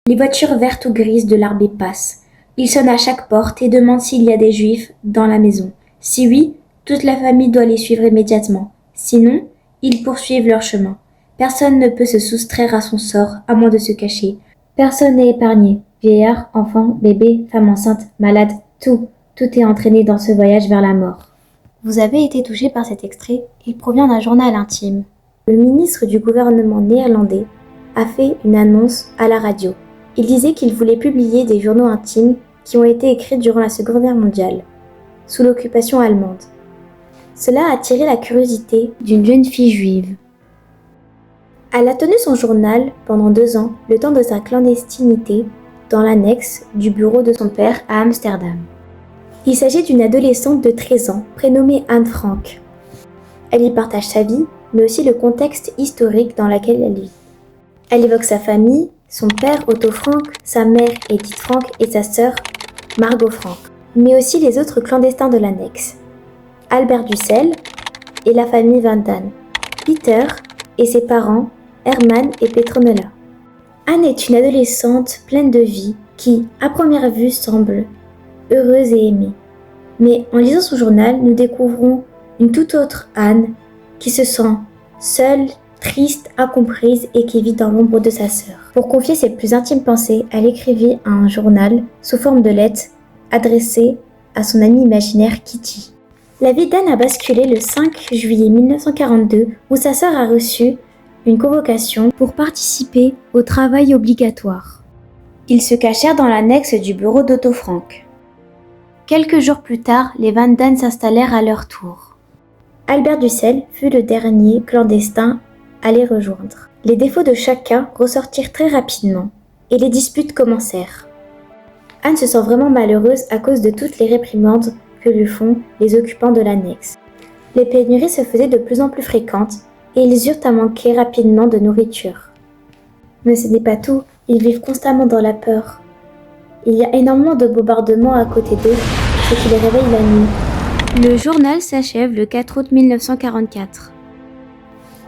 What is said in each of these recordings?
Les voitures vertes ou grises de l'Arbé passent. Il sonne à chaque porte et demande s'il y a des juifs dans la maison. Si oui, toute la famille doit les suivre immédiatement. Sinon, ils poursuivent leur chemin. Personne ne peut se soustraire à son sort, à moins de se cacher. Personne n'est épargné. Vieillard, enfant, bébé, femme enceinte, malade, tout est entraîné dans ce voyage vers la mort. Vous avez été touché par cet extrait, il provient d'un journal intime. Le ministre du gouvernement néerlandais a fait une annonce à la radio. Il disait qu'il voulait publier des journaux intimes qui ont été écrits durant la Seconde Guerre mondiale, sous l'occupation allemande. Cela a attiré la curiosité d'une jeune fille juive. Elle a tenu son journal pendant 2 ans, le temps de sa clandestinité, dans l'annexe du bureau de son père à Amsterdam. Il s'agit d'une adolescente de 13 ans, prénommée Anne Frank. Elle y partage sa vie, mais aussi le contexte historique dans lequel elle vit. Elle évoque sa famille, son père Otto Frank, sa mère Edith Frank et sa sœur Margot Frank, mais aussi les autres clandestins de l'annexe. Albert Dussel et la famille Van Damme, Peter et ses parents Herman et Petronella. Anne est une adolescente pleine de vie qui, à première vue, semble heureuse et aimée. Mais en lisant son journal, nous découvrons une toute autre Anne qui se sent seule, triste, incomprise et qui vit dans l'ombre de sa sœur. Pour confier ses plus intimes pensées, elle écrivit un journal sous forme de lettres adressées à son amie imaginaire Kitty. La vie d'Anne a basculé le 5 juillet 1942 où sa sœur a reçu une convocation pour participer au travail obligatoire. Ils se cachèrent dans l'annexe du bureau d'Otto Frank. Quelques jours plus tard, les Van Damme s'installèrent à leur tour. Albert Dussel fut le dernier clandestin à les rejoindre. Les défauts de chacun ressortirent très rapidement et les disputes commencèrent. Anne se sent vraiment malheureuse à cause de toutes les réprimandes que lui font les occupants de l'annexe. Les pénuries se faisaient de plus en plus fréquentes et ils eurent à manquer rapidement de nourriture. Mais ce n'est pas tout, ils vivent constamment dans la peur. Il y a énormément de bombardements à côté d'eux, ce qui les réveille la nuit. Le journal s'achève le 4 août 1944.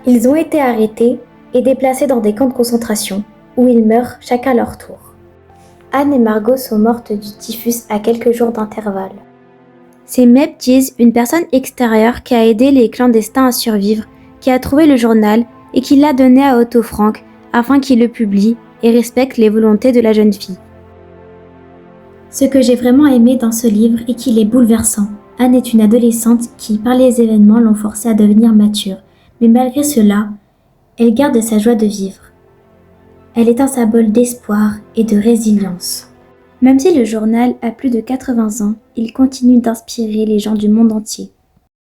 Ils ont été arrêtés et déplacés dans des camps de concentration, où ils meurent chacun à leur tour. Anne et Margot sont mortes du typhus à quelques jours d'intervalle. C'est Meb Diz, une personne extérieure qui a aidé les clandestins à survivre, qui a trouvé le journal et qui l'a donné à Otto Frank afin qu'il le publie et respecte les volontés de la jeune fille. Ce que j'ai vraiment aimé dans ce livre est qu'il est bouleversant. Anne est une adolescente qui, par les événements, l'ont forcée à devenir mature. Mais malgré cela, elle garde sa joie de vivre. Elle est un symbole d'espoir et de résilience. Même si le journal a plus de 80 ans, il continue d'inspirer les gens du monde entier.